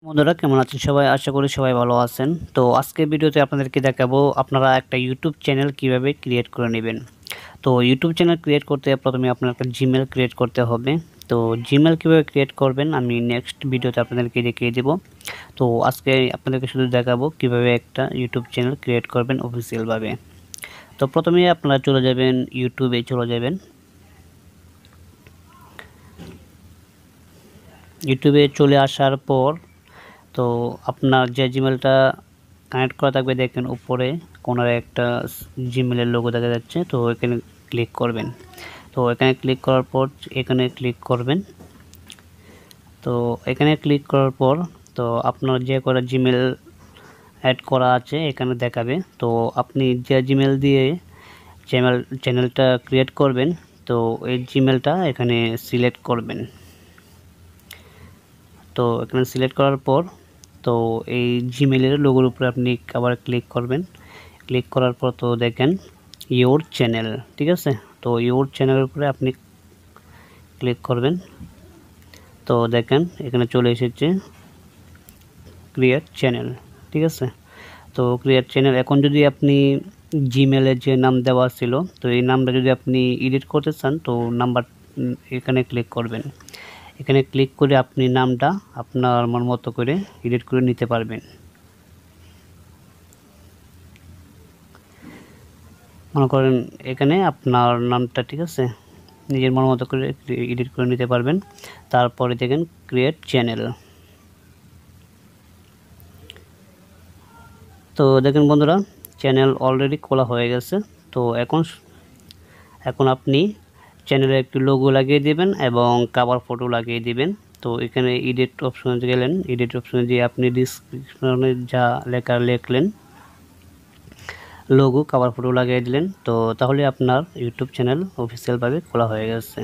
বন্ধুরা কেমন আছেন সবাই? আশা করি সবাই ভালো আছেন। তো আজকের ভিডিওতে আপনাদেরকে দেখাবো আপনারা একটা ইউটিউব চ্যানেল কিভাবে ক্রিয়েট করে নেবেন। তো ইউটিউব চ্যানেল ক্রিয়েট করতে প্রথমে আপনার একটা জিমেল ক্রিয়েট করতে হবে। তো জিমেল কিভাবে ক্রিয়েট করবেন আমি নেক্সট ভিডিওতে আপনাদেরকে দেখিয়ে দেব। তো আজকে আপনাদেরকে শুধু দেখাবো কিভাবে একটা ইউটিউব চ্যানেল ক্রিয়েট করবেন অফিসিয়াল ভাবে। তো প্রথমে আপনারা চলে যাবেন ইউটিউবে চলে যাবেন। ইউটিউবে চলে আসার পর তো আপনার যে জিমেলটা কানেক্ট করা থাকবে দেখেন উপরে কোনারে একটা জিমেলের লোগো দেখা যাচ্ছে। তো এখানে ক্লিক করবেন। তো এখানে ক্লিক করার পর এখানে ক্লিক করবেন। তো এখানে ক্লিক করার পর তো আপনার যে কটা জিমেল অ্যাড করা আছে এখানে দেখাবে। তো আপনি যে জিমেল দিয়ে চ্যানেলটা ক্রিয়েট করবেন তো এই জিমেলটা এখানে সিলেক্ট করবেন। তো এখানে সিলেক্ট করার পর তো এই জিমেলের লোগোর উপরে আপনি আবার ক্লিক করবেন। ক্লিক করার পর তো দেখেন ইওর চ্যানেল, ঠিক আছে। তো ইওর চ্যানেলের উপরে আপনি ক্লিক করবেন। তো দেখেন এখানে চলে এসেছে ক্রিয়েট চ্যানেল, ঠিক আছে। তো ক্রিয়েট চ্যানেল এখন যদি আপনি জিমেলের যে নাম দেওয়া ছিল তো এই নামটা যদি আপনি এডিট করতে চান তো নাম্বার এখানে ক্লিক করবেন। এখানে ক্লিক করে আপনি নামটা আপনার মন মতো করে এডিট করে নিতে পারবেন। মনে করেন এখানে আপনার নামটা, ঠিক আছে, নিজের মন মতো করে এডিট করে নিতে পারবেন। তারপরে দেখেন ক্রিয়েট চ্যানেল। তো দেখেন বন্ধুরা চ্যানেল অলরেডি খোলা হয়ে গেছে। তো এখন আপনি চ্যানেলে একটি লোগো লাগিয়ে দিবেন এবং কভার ফটো লাগিয়ে দিবেন। তো এখানে এডিট অপশনে গেলেন, এডিট অপশনে দিয়ে আপনি ডিসক্রিপশনে যা লেখা লিখলেন লোগো কভার ফটো লাগিয়ে দিলেন। তো তাহলে আপনার ইউটিউব চ্যানেল অফিসিয়ালভাবে খোলা হয়ে গেছে।